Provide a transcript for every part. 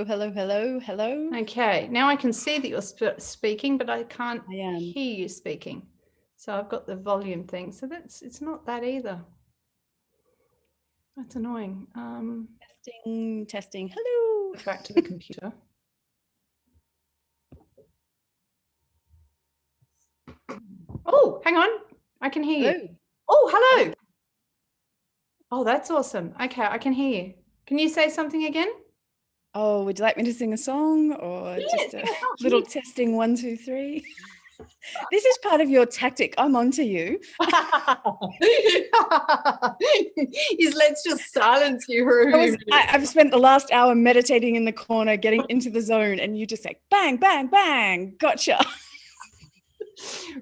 Hello, hello, hello, hello. Okay, now I can see that you're speaking, but I can't I am. hear you speaking. So I've got the volume thing. So it's not that either. That's annoying. Testing. Hello. Back to the computer. Oh, hang on. I can hear you. Hello. Oh, hello. Oh, that's awesome. Okay, I can hear you. Can you say something again? Oh, would you like me to sing a song or just a little testing 1, 2, 3? This is part of your tactic. I'm onto you. Is let's just silence you for a minute. I've spent the last hour meditating in the corner, getting into the zone, and you just say, bang, bang, bang. Gotcha.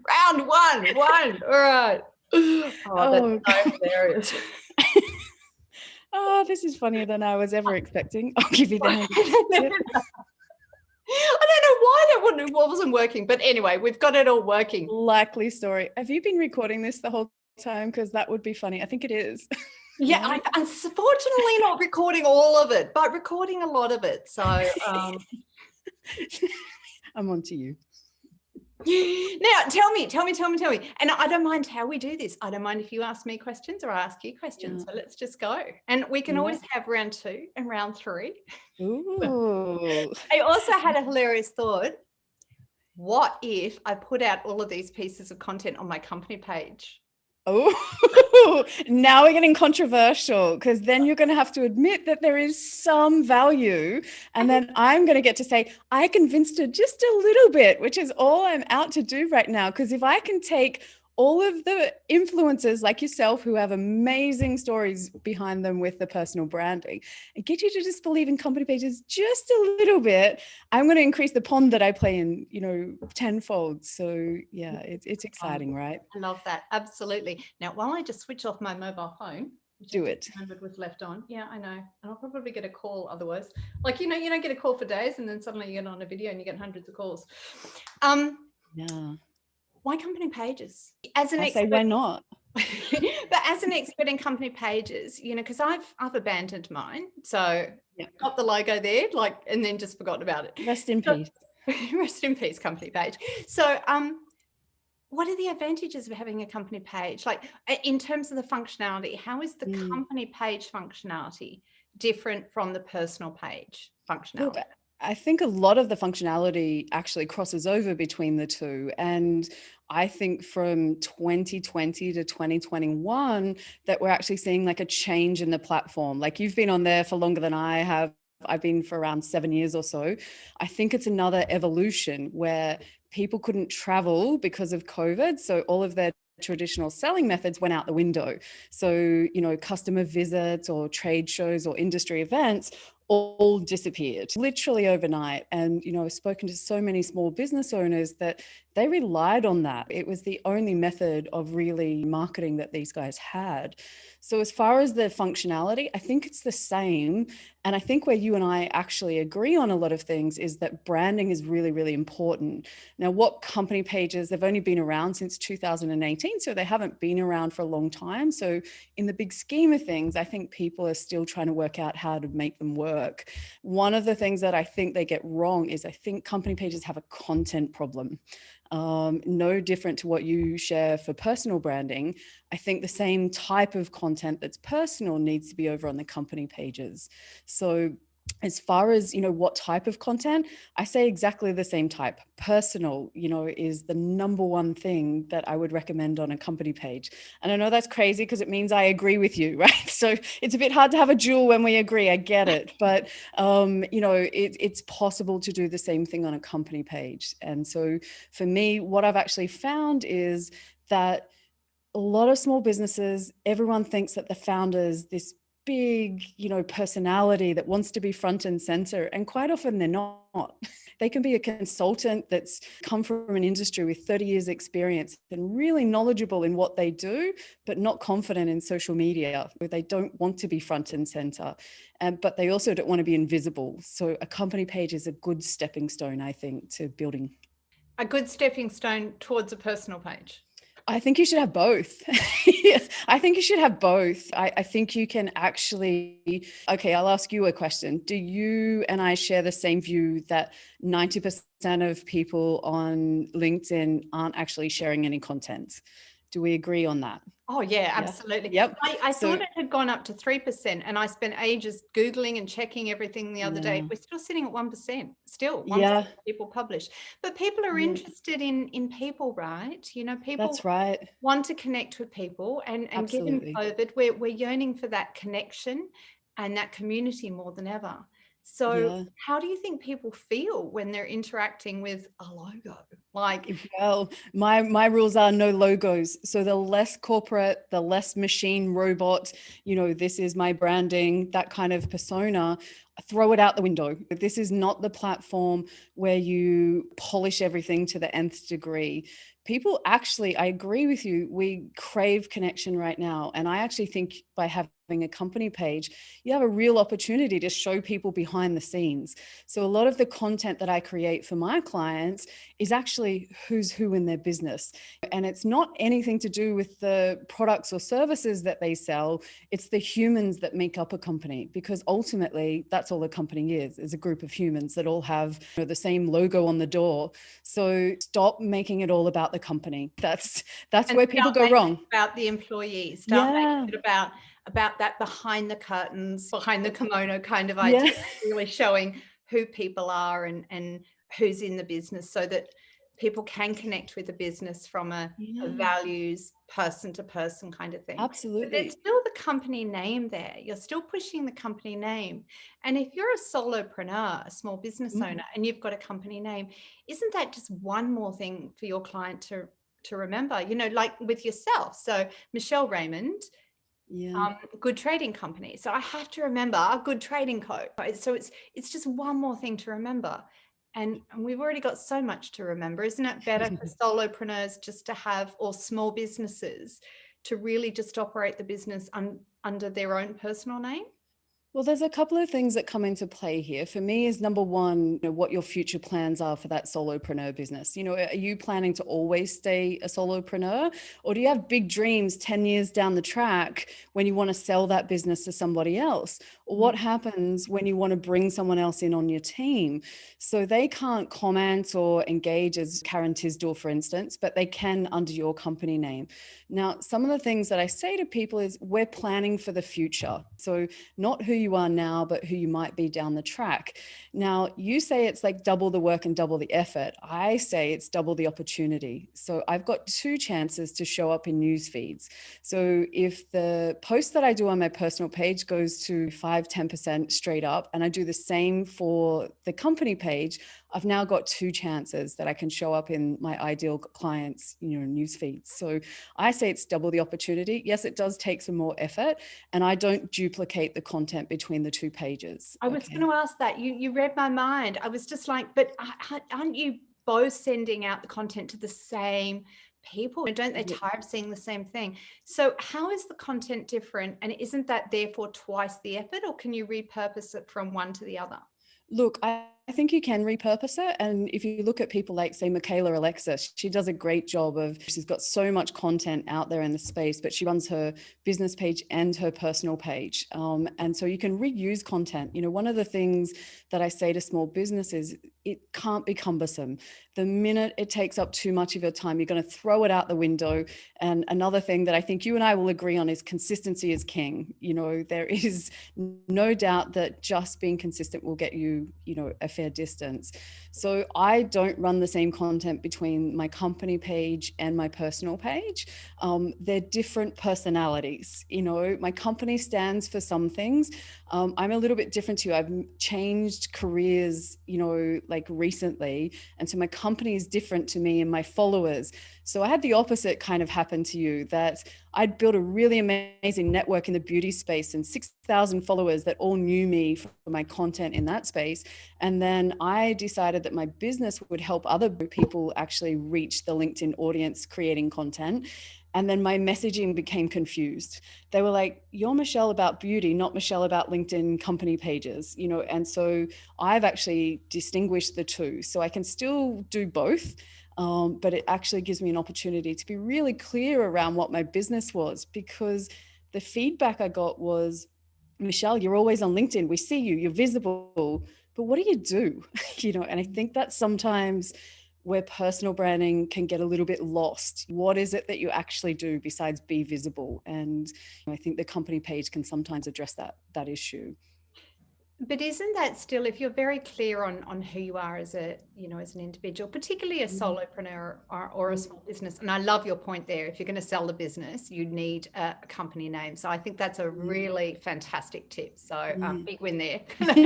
Round one. All right. Oh, that's so hilarious. Oh, this is funnier than I was ever expecting. I'll give you the hand. I don't know why that wasn't working, but anyway, we've got it all working. Likely story. Have you been recording this the whole time? Because that would be funny. I think it is. Yeah, I'm unfortunately not recording all of it, but recording a lot of it. So I'm on to you. Now tell me. And I don't mind how we do this. I don't mind if you ask me questions or I ask you questions. So let's just go. And we can always have round 2 and round 3. Ooh. I also had a hilarious thought. What if I put out all of these pieces of content on my company page? Oh, now we're getting controversial, because then you're going to have to admit that there is some value. And then I'm going to get to say, I convinced her just a little bit, which is all I'm out to do right now. Because if I can take all of the influencers like yourself who have amazing stories behind them with the personal branding and get you to just believe in company pages just a little bit, I'm going to increase the pond that I play in, tenfold. So yeah, it's exciting, right? I love that. Absolutely. Now, while I just switch off my mobile phone, which do I it. remembered was left on. Yeah, I know. And I'll probably get a call otherwise. Like, you don't get a call for days and then suddenly you get on a video and you get hundreds of calls. Yeah. Why company pages? As an I expert, say, why not? But as an expert in company pages, because I've abandoned mine. So got the logo there, and then just forgotten about it. Rest in peace. Rest in peace, company page. So what are the advantages of having a company page? Like in terms of the functionality, how is the company page functionality different from the personal page functionality? Look, I think a lot of the functionality actually crosses over between the two. And I think from 2020 to 2021 that we're actually seeing like a change in the platform. Like you've been on there for longer than I have. I've been for around 7 years or so. I think it's another evolution where people couldn't travel because of COVID. So all of their traditional selling methods went out the window. So, customer visits or trade shows or industry events all disappeared literally overnight. And, I've spoken to so many small business owners that they relied on that. It was the only method of really marketing that these guys had. So as far as the functionality, I think it's the same. And I think where you and I actually agree on a lot of things is that branding is really, really important. Now, what company pages, they've only been around since 2018, so they haven't been around for a long time. So in the big scheme of things, I think people are still trying to work out how to make them work. One of the things that I think they get wrong is I think company pages have a content problem. No different to what you share for personal branding. I think the same type of content that's personal needs to be over on the company pages. So as far as, what type of content, I say exactly the same type. Personal, is the number one thing that I would recommend on a company page. And I know that's crazy because it means I agree with you, right? So it's a bit hard to have a duel when we agree. I get it. But, it's possible to do the same thing on a company page. And so for me, what I've actually found is that a lot of small businesses, everyone thinks that the founder's this big, personality that wants to be front and center. And quite often they're not. They can be a consultant that's come from an industry with 30 years experience and really knowledgeable in what they do, but not confident in social media. They don't want to be front and center, but they also don't want to be invisible. So a company page is a good stepping stone, I think, to building. A good stepping stone towards a personal page. I think you should have both. I think you should have both. I think you can actually, okay, I'll ask you a question. Do you and I share the same view that 90% of people on LinkedIn aren't actually sharing any content? Do we agree on that? Oh yeah, Yeah. absolutely. Yep. I So, thought it had gone up to 3%, and I spent ages Googling and checking everything the other day. yeah. We're still sitting at 1%, still 1% Yeah. of people publish. But people are Yeah. interested in people, right? You know, people That's right. want to connect with people, and given Absolutely. COVID, we're yearning for that connection and that community more than ever. So Yeah. how do you think people feel when they're interacting with a logo? Like, Well, my rules are no logos. So the less corporate, the less machine robot, this is my branding, that kind of persona, throw it out the window. This is not the platform where you polish everything to the nth degree. People actually, I agree with you, we crave connection right now. And I actually think by having a company page, you have a real opportunity to show people behind the scenes. So a lot of the content that I create for my clients is actually who's who in their business. And it's not anything to do with the products or services that they sell. It's the humans that make up a company, because ultimately that's all a company is a group of humans that all have the same logo on the door. So stop making it all about the company. That's and where people start go making wrong. it about the employees, start Yeah. making it about that behind the curtains, behind the kimono kind of Yeah. idea, really showing who people are and who's in the business, so that people can connect with the business from a Yeah. values person to person kind of thing. But there's Absolutely. still the company name there. You're still pushing the company name. And if you're a solopreneur, a small business Mm. owner, and you've got a company name, isn't that just one more thing for your client to remember, like with yourself? So Michelle Raymond, Yeah. good trading company. So I have to remember a good trading code. Right? So it's just one more thing to remember. And we've already got so much to remember. Isn't it better for solopreneurs just to have, or small businesses, to really just operate the business under their own personal name? Well, there's a couple of things that come into play here. For me is number one, what your future plans are for that solopreneur business. Are you planning to always stay a solopreneur, or do you have big dreams 10 years down the track when you want to sell that business to somebody else? Or what happens when you want to bring someone else in on your team? So they can't comment or engage as Karen Tisdell, for instance, but they can under your company name. Now, some of the things that I say to people is we're planning for the future. So not who you are now, but who you might be down the track. Now, you say it's like double the work and double the effort. I say it's double the opportunity. So I've got two chances to show up in news feeds. So if the post that I do on my personal page goes to 5-10% straight up, and I do the same for the company page, I've now got two chances that I can show up in my ideal clients, news feeds. So I say it's double the opportunity. Yes, it does take some more effort, and I don't duplicate the content between the two pages. I was going Okay. to ask that. You read my mind. I was just like, but aren't you both sending out the content to the same people? Don't they tire of seeing the same thing? So how is the content different? And isn't that therefore twice the effort, or can you repurpose it from one to the other? Look, I think you can repurpose it. And if you look at people like, say, Michaela Alexis, she does a great job she's got so much content out there in the space, but she runs her business page and her personal page. And so you can reuse content. One of the things that I say to small businesses, it can't be cumbersome. The minute it takes up too much of your time, you're going to throw it out the window. And another thing that I think you and I will agree on is consistency is king. There is no doubt that just being consistent will get you, a fair distance. So I don't run the same content between my company page and my personal page. They're different personalities. My company stands for some things. I'm a little bit different to you. I've changed careers, like recently. And so my company is different to me and my followers. So I had the opposite kind of happen to you, that I'd built a really amazing network in the beauty space and 6,000 followers that all knew me for my content in that space. And then I decided that my business would help other people actually reach the LinkedIn audience creating content. And then my messaging became confused. They were like, you're Michelle about beauty, not Michelle about LinkedIn company pages, and so I've actually distinguished the two. So I can still do both. but it actually gives me an opportunity to be really clear around what my business was, because the feedback I got was, Michelle, you're always on LinkedIn. We see you, you're visible, but what do you do? And I think that sometimes where personal branding can get a little bit lost. What is it that you actually do besides be visible? And I think the company page can sometimes address that issue. But isn't that still, if you're very clear on who you are as as an individual, particularly a solopreneur or a small business, and I love your point there. If you're going to sell the business, you need a company name. So I think that's a really fantastic tip. So big win there. But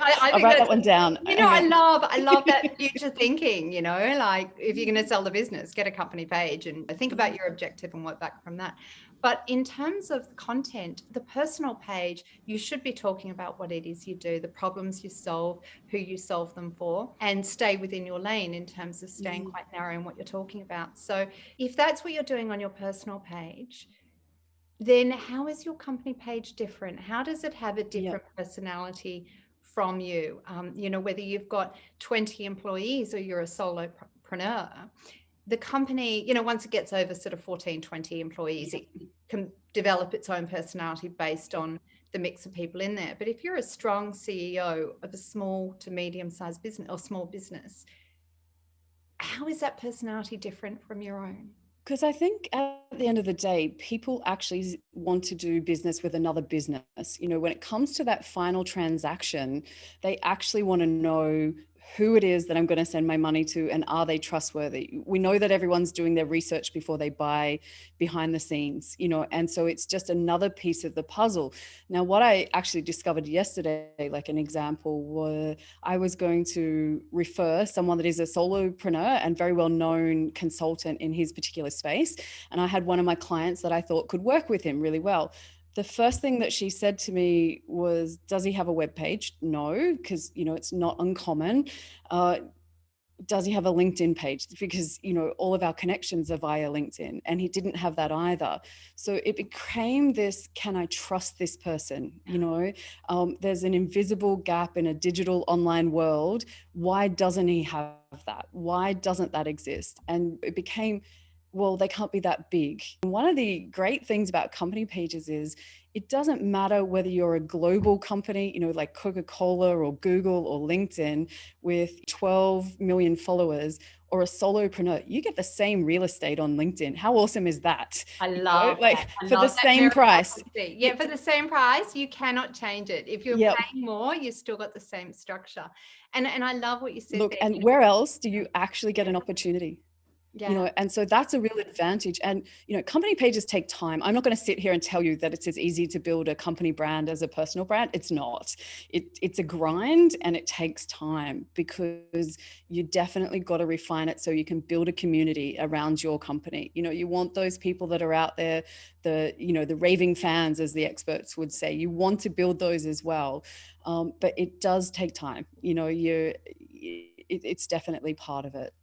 I I'll think write that one down. I love that future thinking. Like if you're going to sell the business, get a company page and think about your objective and work back from that. But in terms of content, the personal page, you should be talking about what it is you do, the problems you solve, who you solve them for, and stay within your lane in terms of staying quite narrow in what you're talking about. So if that's what you're doing on your personal page, then how is your company page different? How does it have a different personality from you? Whether you've got 20 employees or you're a solopreneur, the company, once it gets over sort of 14, 20 employees, it can develop its own personality based on the mix of people in there. But if you're a strong CEO of a small to medium-sized business or small business, how is that personality different from your own? Because I think at the end of the day, people actually want to do business with another business. When it comes to that final transaction, they actually want to know who it is that I'm going to send my money to, and are they trustworthy? We know that everyone's doing their research before they buy behind the scenes, and so it's just another piece of the puzzle. Now, what I actually discovered yesterday, like an example, were I was going to refer someone that is a solopreneur and very well-known consultant in his particular space. And I had one of my clients that I thought could work with him really well. The first thing that she said to me was, does he have a web page? No, because, it's not uncommon. Does he have a LinkedIn page? Because, all of our connections are via LinkedIn, and he didn't have that either. So it became this, can I trust this person? There's an invisible gap in a digital online world. Why doesn't he have that? Why doesn't that exist? And it became, well, they can't be that big. One of the great things about company pages is it doesn't matter whether you're a global company, like Coca-Cola or Google or LinkedIn with 12 million followers, or a solopreneur. You get the same real estate on LinkedIn. How awesome is that? I love that. For the same price. Yeah, for the same price, you cannot change it. If you're paying more, you still got the same structure. And I love what you said. Look, and where else do you actually get an opportunity? Yeah. And so that's a real advantage. And, company pages take time. I'm not going to sit here and tell you that it's as easy to build a company brand as a personal brand. It's not. It's a grind, and it takes time, because you definitely got to refine it so you can build a community around your company. You want those people that are out there, the raving fans, as the experts would say. You want to build those as well. But it does take time. It's definitely part of it.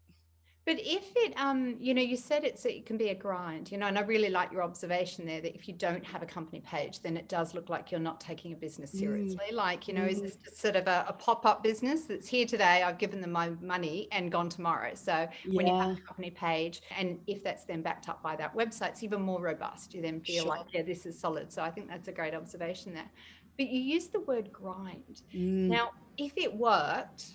But if it, you said it can be a grind, and I really like your observation there that if you don't have a company page, then it does look like you're not taking a business seriously. Is this just sort of a pop-up business that's here today, I've given them my money and gone tomorrow? So when you have a company page, and if that's then backed up by that website, it's even more robust. You then feel like, yeah, this is solid. So I think that's a great observation there. But you use the word grind. Now, if it worked,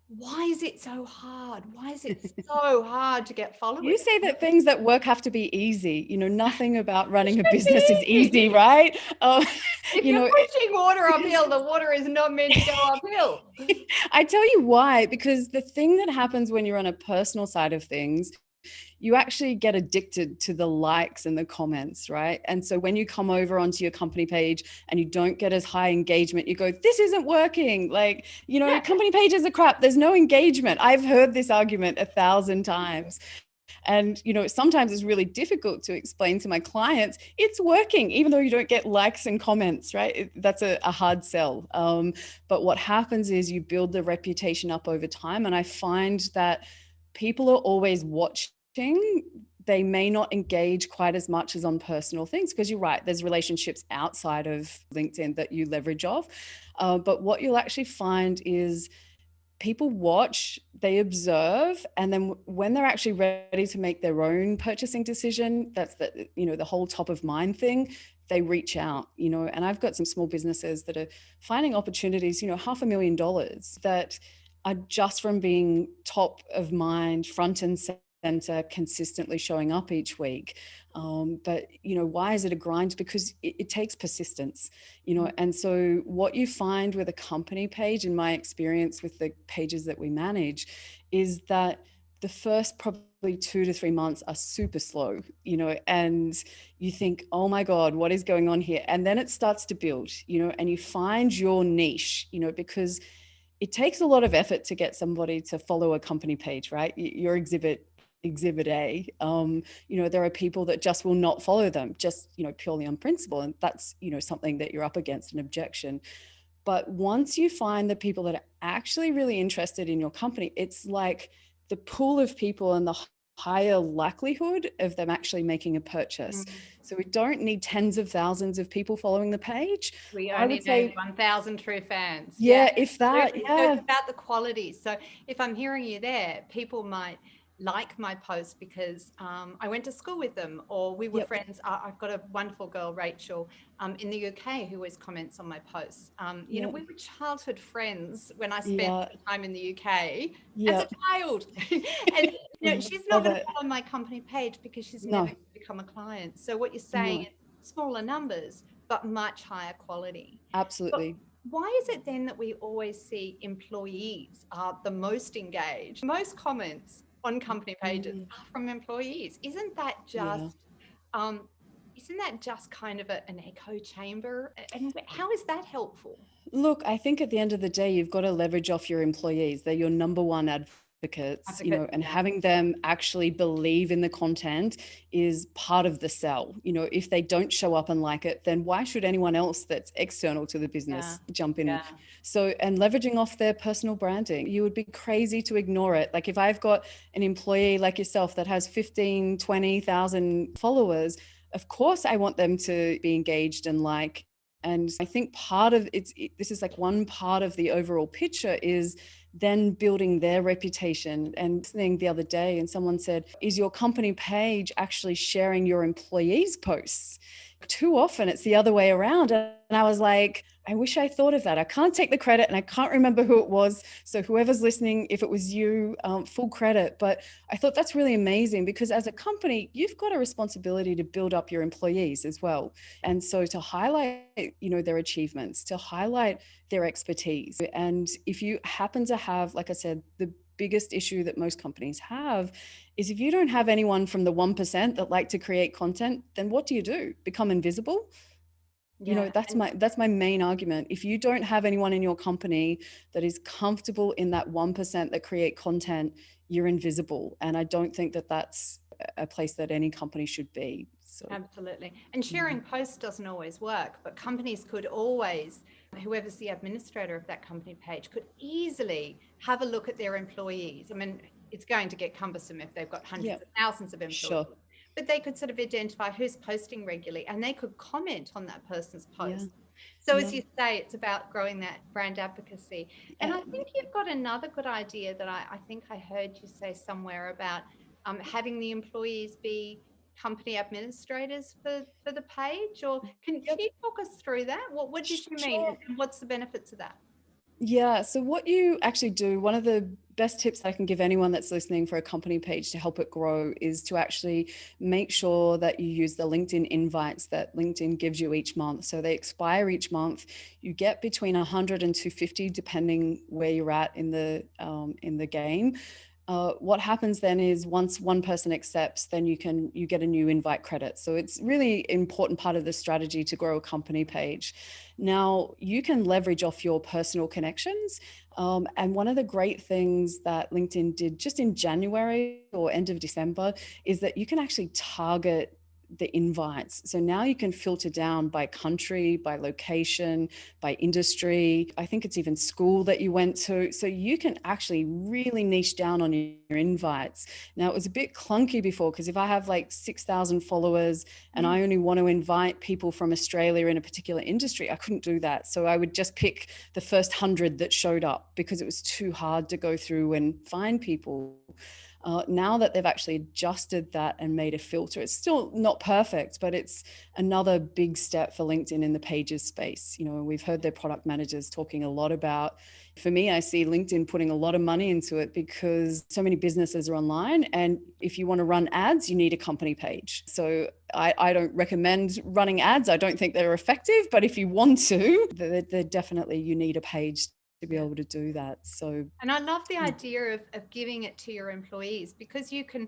why is it so hard? Why is it so hard to get followers? You say that things that work have to be easy. Nothing about running a business is easy, right? If you're pushing water uphill, the water is not meant to go uphill. I tell you why, because the thing that happens when you're on a personal side of things, you actually get addicted to the likes and the comments, right? And so when you come over onto your company page and you don't get as high engagement, you go, this isn't working. Company pages are crap. There's no engagement. I've heard this argument 1,000 times. And, sometimes it's really difficult to explain to my clients, it's working, even though you don't get likes and comments, right? That's a hard sell. But what happens is you build the reputation up over time. And I find that people are always watching. They may not engage quite as much as on personal things, because you're right, there's relationships outside of LinkedIn that you leverage off. But what you'll actually find is people watch, they observe, and then when they're actually ready to make their own purchasing decision, that's the, you know, the whole top of mind thing, they reach out, you know. And I've got some small businesses that are finding opportunities, you know, $500,000 that are just from being top of mind, front and center, consistently showing up each week. But, you know, why is it a grind? Because it takes persistence, you know. And so what you find with a company page, in my experience with the pages that we manage, is that the first probably 2 to 3 months are super slow, you know, and you think, oh my God, what is going on here? And then it starts to build, you know, and you find your niche, you know, because it takes a lot of effort to get somebody to follow a company page, right? Your exhibit A. You know, there are people that just will not follow them, just, you know, purely on principle. And that's, you know, something that you're up against, an objection. But once you find the people that are actually really interested in your company, it's like the pool of people and the higher likelihood of them actually making a purchase. So we don't need tens of thousands of people following the page. We I only would need say, 1,000 true fans. yeah, if that, Absolutely. So yeah, it's about the quality. So if I'm hearing you there, people might like my post because I went to school with them, or we were yep, friends. I've got a wonderful girl, Rachel, in the UK, who always comments on my posts. You know, yep, we were childhood friends when I spent yeah, some time in the UK as a yep. child. And you know, she's not Love going to it. follow my company page because she's never No, going to become a client. So what you're saying no, is smaller numbers, but much higher quality. But absolutely. why is it then that we always see employees are the most engaged? Most comments on company pages Mm, are from employees. yeah. Um, isn't that just kind of an echo chamber? And how is that helpful? Look, I think at the end of the day, you've got to leverage off your employees. They're your number one advocates, you know, Advocates, and yeah, having them actually believe in the content is part of the sell. You know, if they don't show up and like it, then why should anyone else that's external to the yeah, business jump in? yeah. So, and leveraging off their personal branding, you would be crazy to ignore it. Like if I've got an employee like yourself that has 15, 20,000 followers, of course I want them to be engaged and like. And I think part of this is like one part of the overall picture is then building their reputation. And listening the other day, and someone said, is your company page actually sharing your employees' posts? Too often it's the other way around. And I was like, I wish I thought of that. I can't take the credit and I can't remember who it was. So whoever's listening, if it was you, full credit. But I thought that's really amazing because as a company, you've got a responsibility to build up your employees as well. And so to highlight, you know, their achievements, to highlight their expertise. And if you happen to have, like I said, the biggest issue that most companies have is if you don't have anyone from the 1% that like to create content, then what do? Become invisible? You know, Yeah. that's my main argument. If you don't have anyone in your company that is comfortable in that 1% that create content, you're invisible. And I don't think that that's a place that any company should be. So Absolutely. And sharing posts doesn't always work, but companies could always, whoever's the administrator of that company page, could easily have a look at their employees. I mean, it's going to get cumbersome if they've got yeah, hundreds of thousands of employees, sure. but they could sort of identify who's posting regularly and they could comment on that person's Yeah, post. So, yeah. as you say, it's about growing that brand advocacy. And I think you've got another good idea that I think I heard you say somewhere about having the employees be company administrators for the page, or can Yep. you talk us through that? What did you mean, Sure. and what's the benefits of that? Yeah. So, what you actually do, one of the best tips I can give anyone that's listening for a company page to help it grow is to actually make sure that you use the LinkedIn invites that LinkedIn gives you each month. So, they expire each month. You get between 100 and 250, depending where you're at in the game. What happens then is once one person accepts, then you get a new invite credit. So it's really important part of the strategy to grow a company page. Now you can leverage off your personal connections. And one of the great things that LinkedIn did just in January or end of December is that you can actually target the invites. So now you can filter down by country, by location, by industry. I think it's even school that you went to. So you can actually really niche down on your invites. Now, it was a bit clunky before, because if I have like 6,000 followers and I only want to invite people from Australia in a particular industry, I couldn't do that. So I would just pick the first 100 that showed up, because it was too hard to go through and find people. Now that they've actually adjusted that and made a filter, it's still not perfect, but it's another big step for LinkedIn in the pages space. You know, we've heard their product managers talking a lot about, for me, I see LinkedIn putting a lot of money into it, because so many businesses are online. And if you want to run ads, you need a company page. So I don't recommend running ads. I don't think they're effective, but if you want to, they're definitely, you need a page to be able to do that. So, and I love the idea of giving it to your employees, because you can,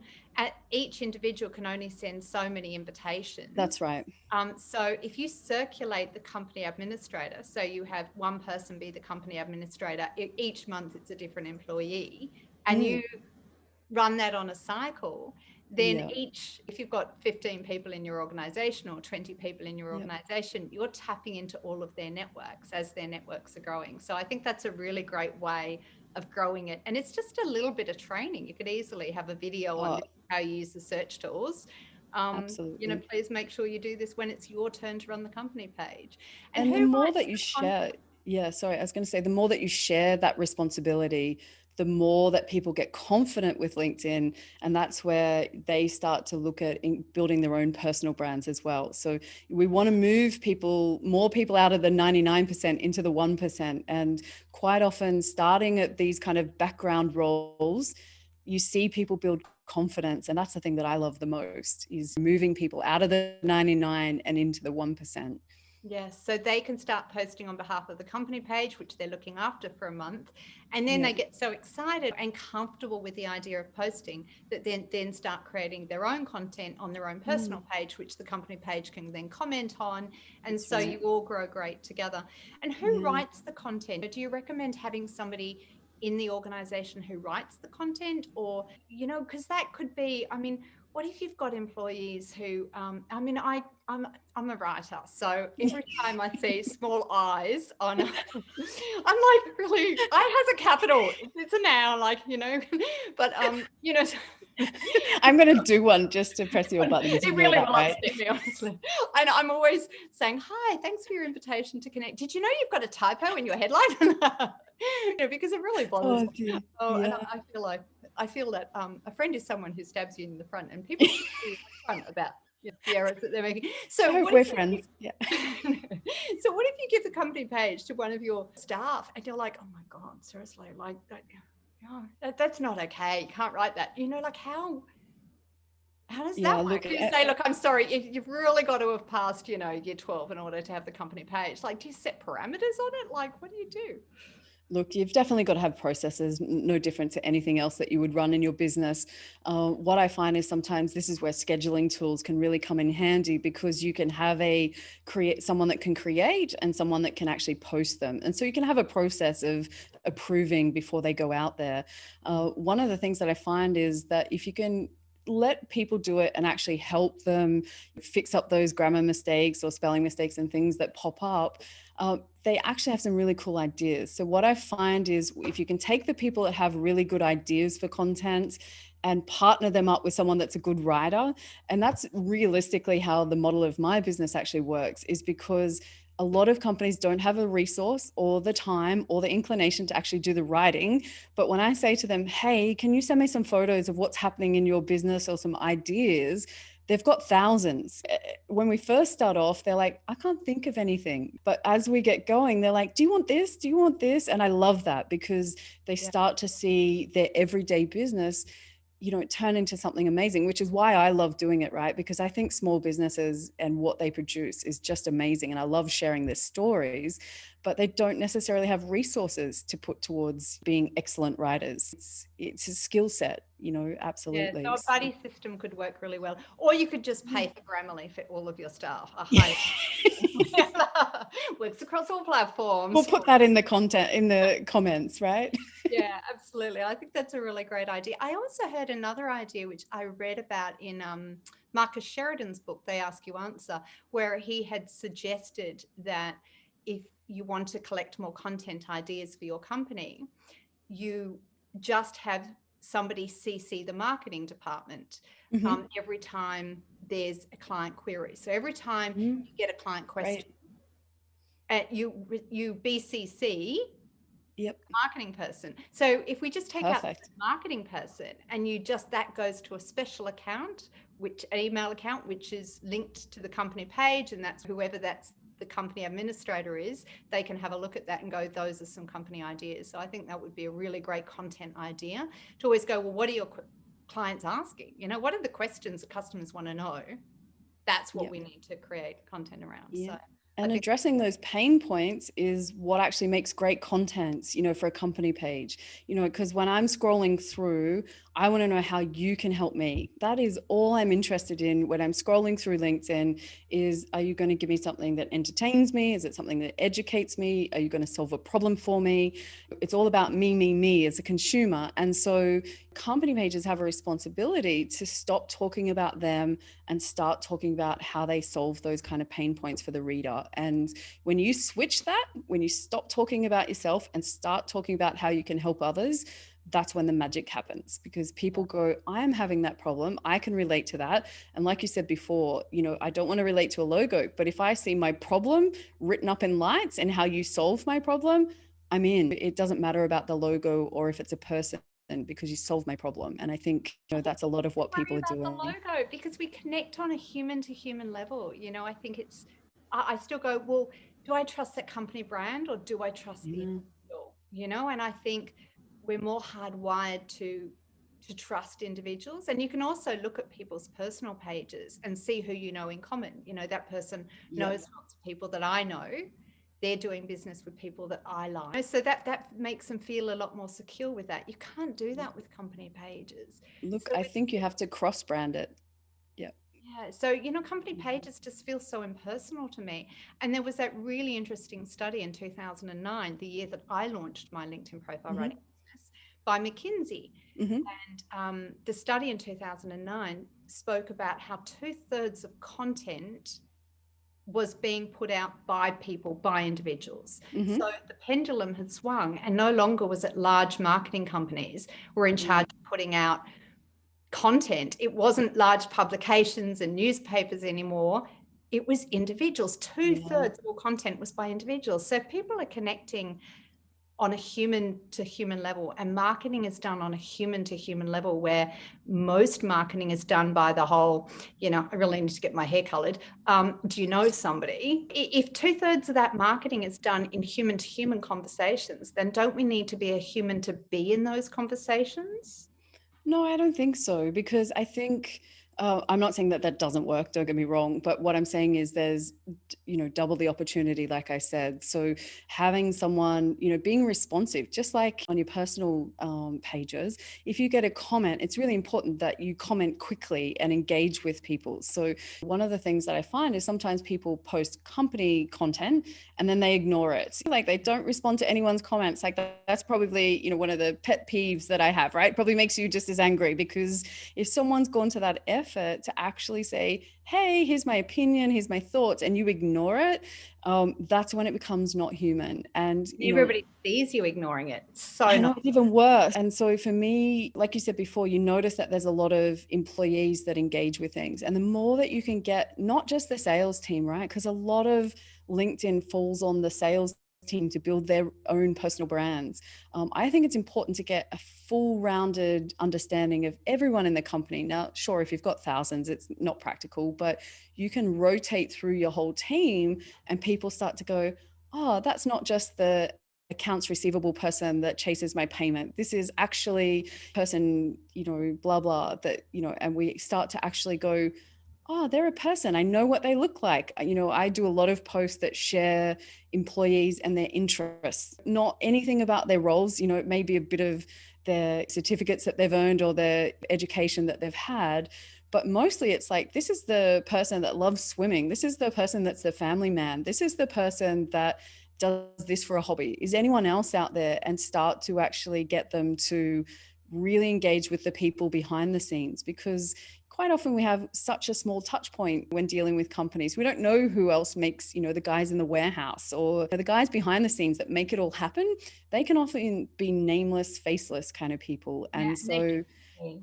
each individual can only send so many invitations. that's right. So if you circulate the company administrator, so you have one person be the company administrator, each month it's a different employee, and you run that on a cycle, then if you've got 15 people in your organization or 20 people in your organization, you're tapping into all of their networks as their networks are growing. So I think that's a really great way of growing it. And it's just a little bit of training. You could easily have a video on how you use the search tools. Absolutely. You know, please make sure you do this when it's your turn to run the company page. And the more that you share, I was going to say, the more that you share that responsibility, the more that people get confident with LinkedIn. And that's where they start to look at building their own personal brands as well. So we want to move more people out of the 99% into the 1%. And quite often, starting at these kind of background roles, you see people build confidence. And that's the thing that I love the most, is moving people out of the 99 and into the 1%. Yes, so they can start posting on behalf of the company page, which they're looking after for a month. And then they get so excited and comfortable with the idea of posting that then start creating their own content on their own personal page, which the company page can then comment on. And so you all grow great together. And who writes the content? Do you recommend having somebody in the organization who writes the content? Or, you know, because that could be, I mean, what if you've got employees who, I'm a writer, so every time I see small eyes on, I'm like, really, I has a capital, it's a noun, like, you know, but, you know. I'm going to do one just to press your buttons. It really will upset me, honestly. And I'm always saying, hi, thanks for your invitation to connect. Did you know you've got a typo in your headline? You know, because it really bothers me. And I feel that a friend is someone who stabs you in the front, and people should be upfront about the errors that they're making. So we're friends. Yeah. So what if you give the company page to one of your staff and you're like, oh my God, seriously, like that's not okay. You can't write that. You know, like how does that work? You say, look, I'm sorry, you've really got to have passed, you know, year 12 in order to have the company page. Like, do you set parameters on it? Like, what do you do? Look, you've definitely got to have processes, no different to anything else that you would run in your business. What I find is sometimes this is where scheduling tools can really come in handy, because you can have someone that can create and someone that can actually post them. And so you can have a process of approving before they go out there. One of the things that I find is that if you can let people do it and actually help them fix up those grammar mistakes or spelling mistakes and things that pop up, they actually have some really cool ideas. So what I find is, if you can take the people that have really good ideas for content and partner them up with someone that's a good writer, and that's realistically how the model of my business actually works, is because a lot of companies don't have a resource or the time or the inclination to actually do the writing. But when I say to them, hey, can you send me some photos of what's happening in your business or some ideas? They've got thousands. When we first start off, they're like, I can't think of anything. But as we get going, they're like, do you want this? Do you want this? And I love that, because they start to see their everyday business, you know, turn into something amazing, which is why I love doing it, right? Because I think small businesses and what they produce is just amazing. And I love sharing their stories, but they don't necessarily have resources to put towards being excellent writers. It's a skill set, you know, absolutely. Yeah, so a buddy system could work really well. Or you could just pay for Grammarly for all of your staff. Works across all platforms. We'll put that in the content, in the comments, right? Yeah, absolutely. I think that's a really great idea. I also heard another idea, which I read about in Marcus Sheridan's book, They Ask You Answer, where he had suggested that if you want to collect more content ideas for your company, you just have somebody CC the marketing department every time there's a client query. So every time Mm, you get a client great. question, you BCC Yep. marketing person. So if we just take out the Perfect. marketing person and you just, that goes to a special account, which an email account, which is linked to the company page, and that's whoever that's the company administrator is, they can have a look at that and go, those are some company ideas. So I think that would be a really great content idea to always go, well, what are your clients asking? You know, what are the questions that customers want to know? That's what Yep. we need to create content around. Yeah. So I And think, addressing those pain points is what actually makes great content, for a company page, because when I'm scrolling through, I want to know how you can help me. That is all I'm interested in when I'm scrolling through LinkedIn is, are you going to give me something that entertains me? Is it something that educates me? Are you going to solve a problem for me? It's all about me as a consumer. And so company pages have a responsibility to stop talking about them and start talking about how they solve those kind of pain points for the reader. And when you switch that, when you stop talking about yourself and start talking about how you can help others, that's when the magic happens, because people go, I am having that problem. I can relate to that. And like you said before, I don't want to relate to a logo, but if I see my problem written up in lights and how you solve my problem, I'm in. It doesn't matter about the logo or if it's a person, because you solved my problem. And I think that's a lot of what people worry are about the doing. logo because we connect on a human to human level. I think it's, I still go, well, do I trust that company brand or do I trust the Yeah. individual? And I think we're more hardwired to trust individuals. And you can also look at people's personal pages and see who you know in common. That person Yep. knows lots of people that I know. They're doing business with people that I like. So that makes them feel a lot more secure with that. You can't do that with company pages. Look, So I think you have to cross brand it. Yep. yeah, so company pages just feel so impersonal to me. And there was that really interesting study in 2009, the year that I launched my LinkedIn profile Mm-hmm. writing business, by McKinsey. Mm-hmm. And the study in 2009 spoke about how 2/3 of content was being put out by people, by individuals. Mm-hmm. So the pendulum had swung, and no longer was it large marketing companies were in charge of putting out content. It wasn't large publications and newspapers anymore. It was individuals. Yeah. 2/3 of all content was by individuals. So people are connecting on a human to human level, and marketing is done on a human to human level, where most marketing is done by the whole, I really need to get my hair colored. Do you know somebody? If 2/3 of that marketing is done in human to human conversations, then don't we need to be a human to be in those conversations? No, I don't think so, because I think I'm not saying that that doesn't work, don't get me wrong, but what I'm saying is there's, double the opportunity, like I said. So having someone, being responsive, just like on your personal pages, if you get a comment, it's really important that you comment quickly and engage with people. So one of the things that I find is sometimes people post company content and then they ignore it. Like they don't respond to anyone's comments. Like that's probably, one of the pet peeves that I have, right? Probably makes you just as angry, because if someone's gone to that effort to actually say, hey, here's my opinion, here's my thoughts, and you ignore it, that's when it becomes not human. And, Everybody sees you ignoring it. So I know not. it's even worse. And so for me, like you said before, you notice that there's a lot of employees that engage with things. And the more that you can get, not just the sales team, right? Because a lot of LinkedIn falls on the sales team to build their own personal brands. I think it's important to get a full rounded understanding of everyone in the company. Now, sure, if you've got thousands, it's not practical, but you can rotate through your whole team and people start to go, oh, that's not just the accounts receivable person that chases my payment. This is actually person, blah, blah, that, and we start to actually go, oh, they're a person. I know what they look like. I do a lot of posts that share employees and their interests, not anything about their roles. It may be a bit of their certificates that they've earned or their education that they've had. But mostly it's like, this is the person that loves swimming. This is the person that's the family man. This is the person that does this for a hobby? Is anyone else out there? And start to actually get them to really engage with the people behind the scenes, because quite often we have such a small touch point when dealing with companies. We don't know who else makes, the guys in the warehouse or the guys behind the scenes that make it all happen. They can often be nameless, faceless kind of people. And so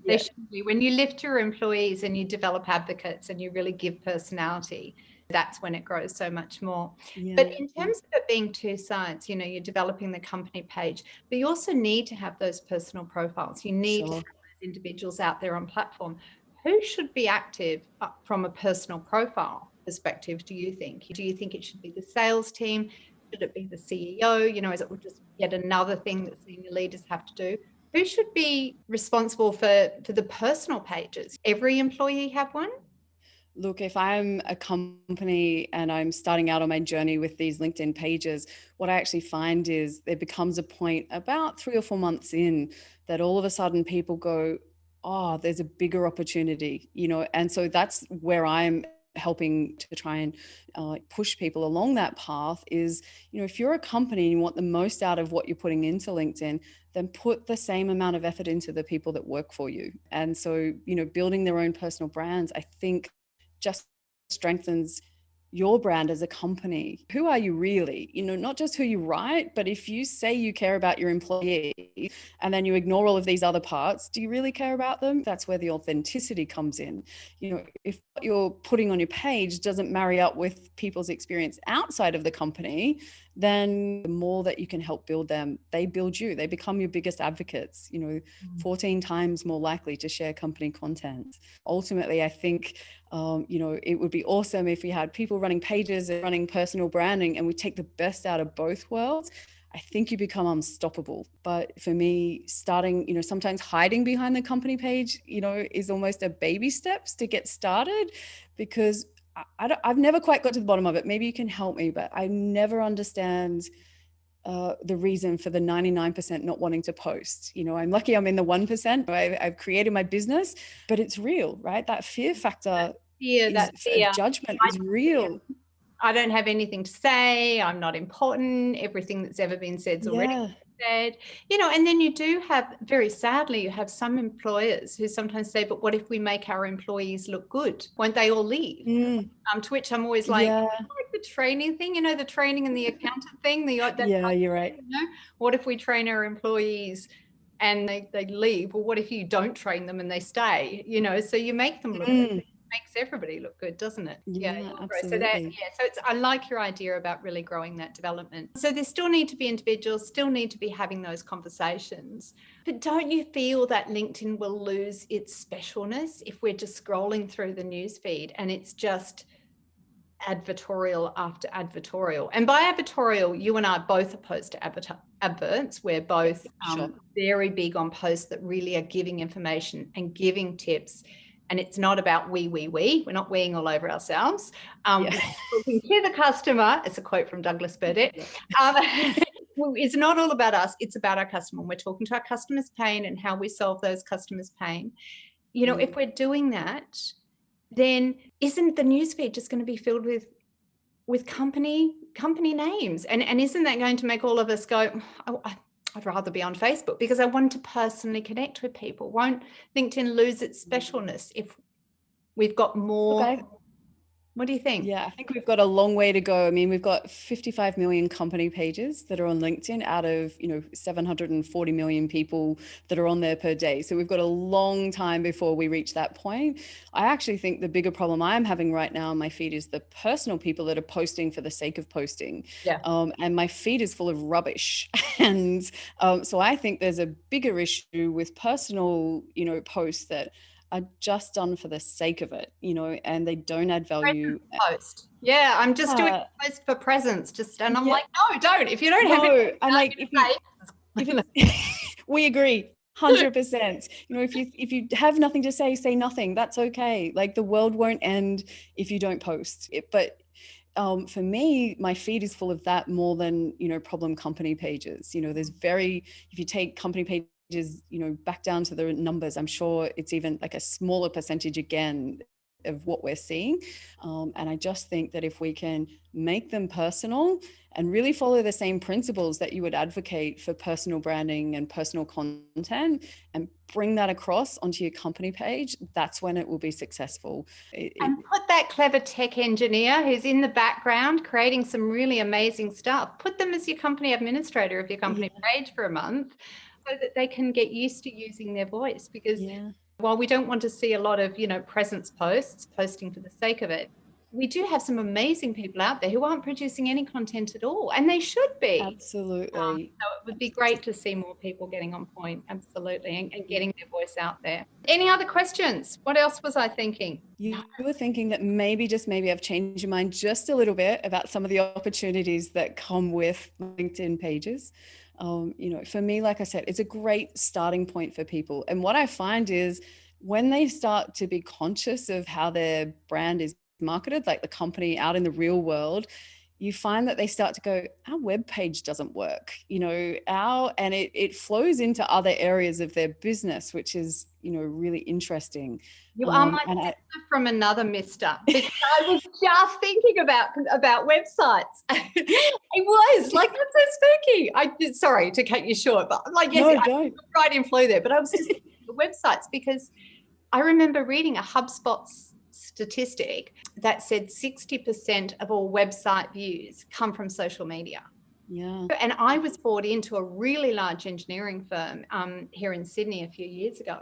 they should be. When you lift your employees and you develop advocates and you really give personality, that's when it grows so much more. But in terms of it being two sides, you're developing the company page, but you also need to have those personal profiles. You need to have those individuals out there on platform. Who should be active from a personal profile perspective, do you think? Do you think it should be the sales team? Should it be the CEO? Is it just yet another thing that senior leaders have to do? Who should be responsible for the personal pages? Every employee have one? Look, if I'm a company and I'm starting out on my journey with these LinkedIn pages, what I actually find is there becomes a point about 3 or 4 months in that all of a sudden people go, oh, there's a bigger opportunity, and so that's where I'm helping to try and push people along that path is, if you're a company and you want the most out of what you're putting into LinkedIn, then put the same amount of effort into the people that work for you. And so, building their own personal brands, I think just strengthens your brand as a company. Who are you really? Not just who you write, but if you say you care about your employee and then you ignore all of these other parts, do you really care about them? That's where the authenticity comes in. If what you're putting on your page doesn't marry up with people's experience outside of the company, then the more that you can help build them, they build you. They become your biggest advocates, 14 times more likely to share company content. Ultimately, I think, it would be awesome if we had people running pages and running personal branding and we take the best out of both worlds. I think you become unstoppable. But for me, starting, sometimes hiding behind the company page, is almost a baby steps to get started, because I've never quite got to the bottom of it. Maybe you can help me, but I never understand the reason for the 99% not wanting to post. I'm lucky I'm in the 1%. I've created my business, but it's real, right? That fear factor of judgment is real. I don't have anything to say. I'm not important. Everything that's ever been said is already been said. And then you do have, very sadly, you have some employers who sometimes say, but what if we make our employees look good? Won't they all leave? To which I'm always like, like the training thing, the training and the accountant thing. You're right. What if we train our employees and they leave? Well, what if you don't train them and they stay? So you make them look good. Makes everybody look good, doesn't it? Yeah, absolutely. So I like your idea about really growing that development. So there still need to be individuals, still need to be having those conversations. But don't you feel that LinkedIn will lose its specialness if we're just scrolling through the newsfeed and it's just advertorial after advertorial? And by advertorial, you and I are both opposed to adverts. We're both very big on posts that really are giving information and giving tips. And it's not about we. We're not weeing all over ourselves. We're talking to the customer. It's a quote from Douglas Burdett. It's not all about us. It's about our customer. We're talking to our customers' pain and how we solve those customers' pain. If we're doing that, then isn't the newsfeed just going to be filled with company names? And isn't that going to make all of us go, I'd rather be on Facebook because I want to personally connect with people? Won't LinkedIn lose its specialness if we've got more? What do you think? Yeah, I think we've got a long way to go. I mean, we've got 55 million company pages that are on LinkedIn out of, 740 million people that are on there per day. So we've got a long time before we reach that point. I actually think the bigger problem I'm having right now on my feed is the personal people that are posting for the sake of posting. And my feed is full of rubbish. And so I think there's a bigger issue with personal, posts that are just done for the sake of it, and they don't add value. Post. Yeah, I'm just doing a post for presents. And I'm like, no, don't. If you don't have it, I'm like, we agree. 100%. If you have nothing to say nothing. That's okay. Like, the world won't end if you don't post it. But for me, my feed is full of that more than, problem company pages. If you take company pages, back down to the numbers, I'm sure it's even like a smaller percentage again of what we're seeing. And I just think that if we can make them personal and really follow the same principles that you would advocate for personal branding and personal content, and bring that across onto your company page, that's when it will be successful. And put that clever tech engineer who's in the background creating some really amazing stuff, put them as your company administrator of your company page for a month, so that they can get used to using their voice. Because while we don't want to see a lot of, presence posts, posting for the sake of it, we do have some amazing people out there who aren't producing any content at all, and they should be. Absolutely. So it would be great to see more people getting on point, absolutely, and getting their voice out there. Any other questions? What else was I thinking? You were thinking that maybe, just maybe, I've changed your mind just a little bit about some of the opportunities that come with LinkedIn pages. For me, like I said, it's a great starting point for people. And what I find is when they start to be conscious of how their brand is marketed, like the company out in the real world, you find that they start to go, our web page doesn't work, and it flows into other areas of their business, which is, really interesting. You are my sister from another mister, because I was just thinking about websites. It was like, that's so spooky. Sorry to cut you short, but yes, I was right in flow there. But I was just thinking of websites, because I remember reading a HubSpot statistic that said 60% of all website views come from social media. Yeah. And I was brought into a really large engineering firm here in Sydney a few years ago,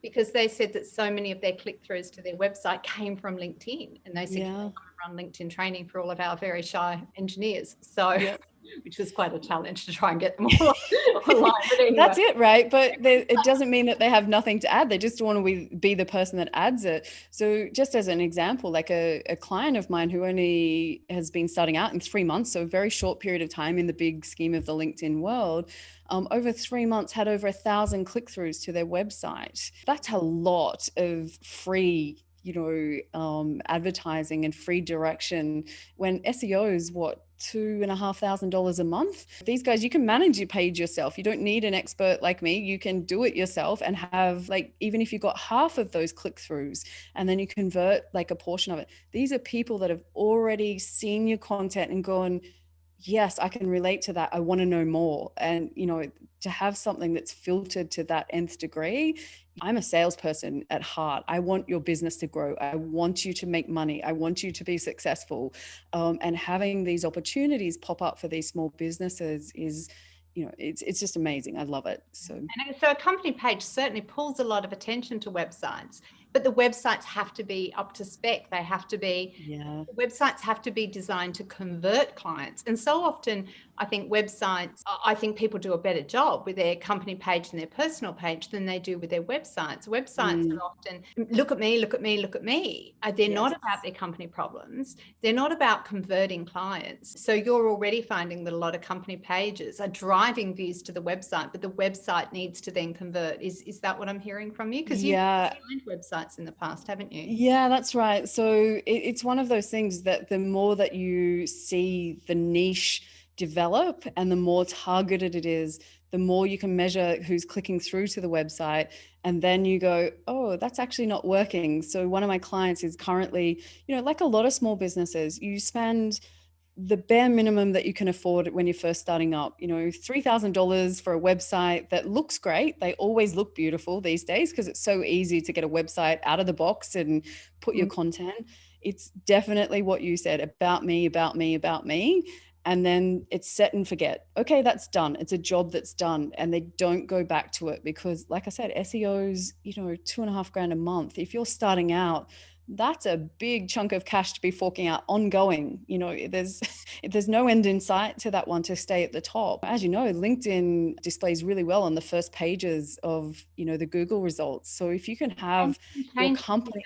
because they said that so many of their click-throughs to their website came from LinkedIn. And they said, "Can we run LinkedIn training for all of our very shy engineers?" So, which was quite a challenge to try and get them all online. But anyway. That's it, right? But it doesn't mean that they have nothing to add. They just want to be the person that adds it. So just as an example, like a client of mine who only has been starting out in 3 months, so a very short period of time in the big scheme of the LinkedIn world, over 3 months had over 1,000 click-throughs to their website. That's a lot of free advertising and free direction, when SEO is $2,500 a month. These guys, you can manage your page yourself. You don't need an expert like me. You can do it yourself and have, even if you got half of those click-throughs and then you convert a portion of it, these are people that have already seen your content and gone, yes, I can relate to that. I want to know more. And, to have something that's filtered to that nth degree. I'm a salesperson at heart. I want your business to grow. I want you to make money. I want you to be successful. And having these opportunities pop up for these small businesses is, it's just amazing. I love it. So a company page certainly pulls a lot of attention to websites, but the websites have to be up to spec. They have to be, websites have to be designed to convert clients. And so often, I think people do a better job with their company page and their personal page than they do with their websites. Websites are often, look at me, look at me, look at me. They're not about their company problems. They're not about converting clients. So you're already finding that a lot of company pages are driving views to the website, but the website needs to then convert. Is that what I'm hearing from you? Because you've designed websites in the past, haven't you? Yeah, that's right. So it's one of those things that the more that you see the niche develop and the more targeted it is, the more you can measure who's clicking through to the website. And then you go, oh, that's actually not working. So one of my clients is currently, like a lot of small businesses, you spend the bare minimum that you can afford when you're first starting up, $3,000 for a website that looks great. They always look beautiful these days because it's so easy to get a website out of the box and put your content. It's definitely what you said, about me, about me, about me. And then it's set and forget. Okay, that's done. It's a job that's done. And they don't go back to it because, like I said, SEO's, $2,500 a month. If you're starting out, that's a big chunk of cash to be forking out ongoing. There's no end in sight to that one to stay at the top. As you know, LinkedIn displays really well on the first pages of, the Google results. So if you can have your company.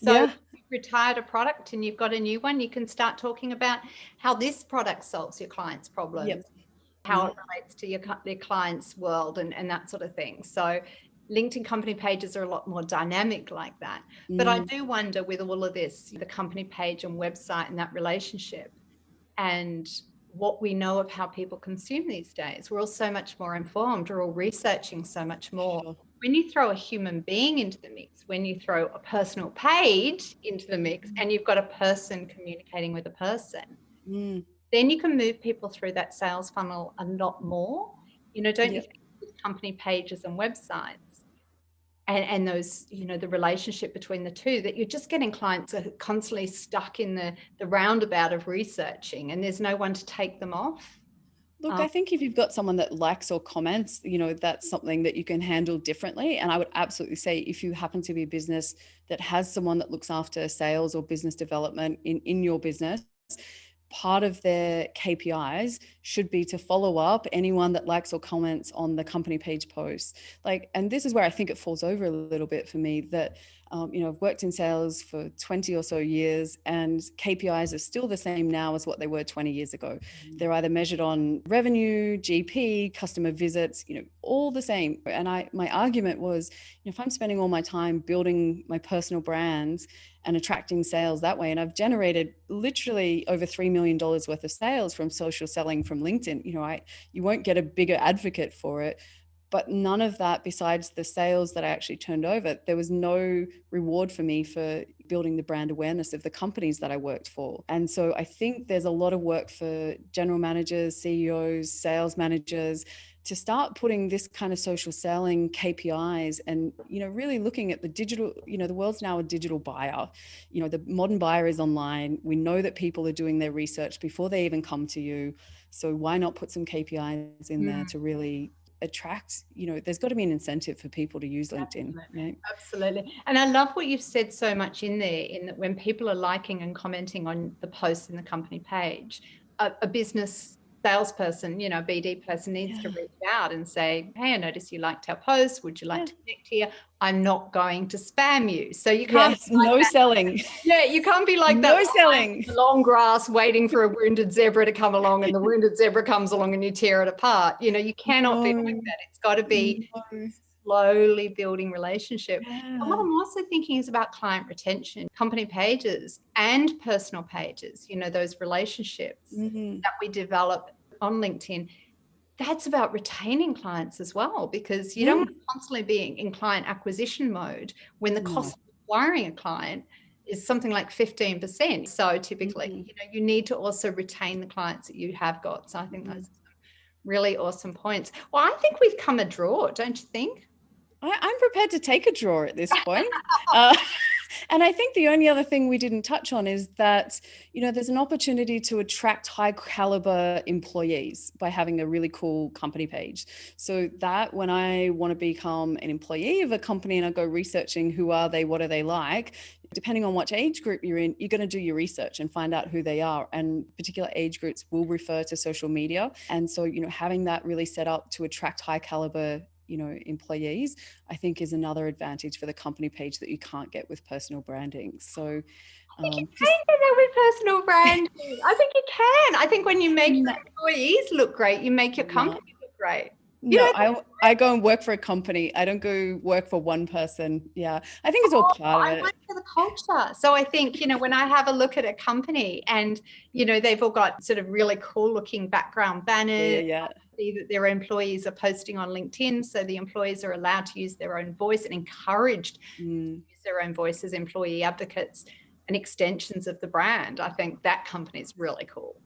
So if you've retired a product and you've got a new one, you can start talking about how this product solves your client's problems, how it relates to your client's world and that sort of thing. So LinkedIn company pages are a lot more dynamic like that. But I do wonder, with all of this, the company page and website and that relationship and what we know of how people consume these days, we're all so much more informed. We're all researching so much more. when you throw a human being into the mix, when you throw a personal page into the mix, and you've got a person communicating with a person, then you can move people through that sales funnel a lot more. Don't you Yep. think with company pages and websites and those, the relationship between the two, that you're just getting clients that are constantly stuck in the roundabout of researching, and there's no one to take them off. Look, I think if you've got someone that likes or comments, that's something that you can handle differently. And I would absolutely say if you happen to be a business that has someone that looks after sales or business development in your business, part of their KPIs should be to follow up anyone that likes or comments on the company page posts. And this is where I think it falls over a little bit for me that, I've worked in sales for 20 or so years, and KPIs are still the same now as what they were 20 years ago. They're either measured on revenue, GP, customer visits, all the same. And my argument was, if I'm spending all my time building my personal brands and attracting sales that way, and I've generated literally over $3 million worth of sales from social selling from LinkedIn, you won't get a bigger advocate for it. But none of that, besides the sales that I actually turned over, there was no reward for me for building the brand awareness of the companies that I worked for. And so I think there's a lot of work for general managers, CEOs, sales managers to start putting this kind of social selling KPIs and, really looking at the digital, the world's now a digital buyer. The modern buyer is online. We know that people are doing their research before they even come to you. So why not put some KPIs in there to really attract, there's got to be an incentive for people to use LinkedIn. Right? Absolutely. And I love what you've said so much in there, in that when people are liking and commenting on the posts in the company page, a business salesperson, a BD person needs to reach out and say, hey, I noticed you liked our post. Would you like to connect here? I'm not going to spam you. So you can't no selling. Yeah, you can't be like no that. selling. Long grass waiting for a wounded zebra to come along, and the wounded zebra comes along and you tear it apart. You cannot be like that. It's got to be slowly building relationship. And what I'm also thinking is about client retention, company pages and personal pages, those relationships that we develop on LinkedIn. That's about retaining clients as well, because you don't want to constantly be in client acquisition mode when the cost of acquiring a client is something like 15%. So typically, you need to also retain the clients that you have got. So I think those are some really awesome points. Well, I think we've come a draw, don't you think? I'm prepared to take a draw at this point. And I think the only other thing we didn't touch on is that, there's an opportunity to attract high caliber employees by having a really cool company page. So that when I want to become an employee of a company and I go researching who are they, what are they like, depending on which age group you're in, you're going to do your research and find out who they are. And particular age groups will refer to social media. And so, having that really set up to attract high caliber employees, I think is another advantage for the company page that you can't get with personal branding. So I think you can get that with personal branding. I think you can. I think when you make your employees look great, you make your company look great. I go and work for a company. I don't go work for one person. Yeah. I think it's all part of it. I work for the culture. So I think, when I have a look at a company and, they've all got sort of really cool looking background banners. See that their employees are posting on LinkedIn. So the employees are allowed to use their own voice and encouraged to use their own voice as employee advocates and extensions of the brand. I think that company is really cool.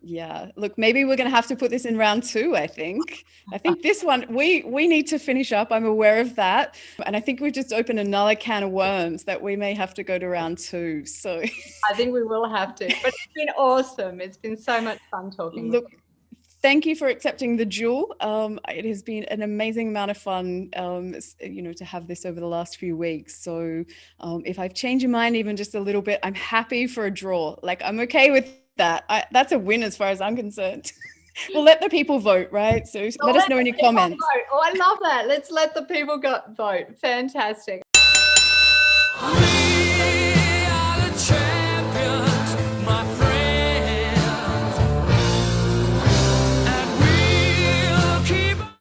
Yeah. Look, maybe we're going to have to put this in round 2, I think. I think this one, we need to finish up. I'm aware of that. And I think we've just opened another can of worms that we may have to go to round 2. So I think we will have to. But it's been awesome. It's been so much fun talking with you. Thank you for accepting the duel. It has been an amazing amount of fun, to have this over the last few weeks. So if I've changed your mind even just a little bit, I'm happy for a draw. I'm okay with that. That's a win as far as I'm concerned. We'll let the people vote, right? So let us know in your comments. Vote. Oh, I love that. Let's let the people vote. Fantastic.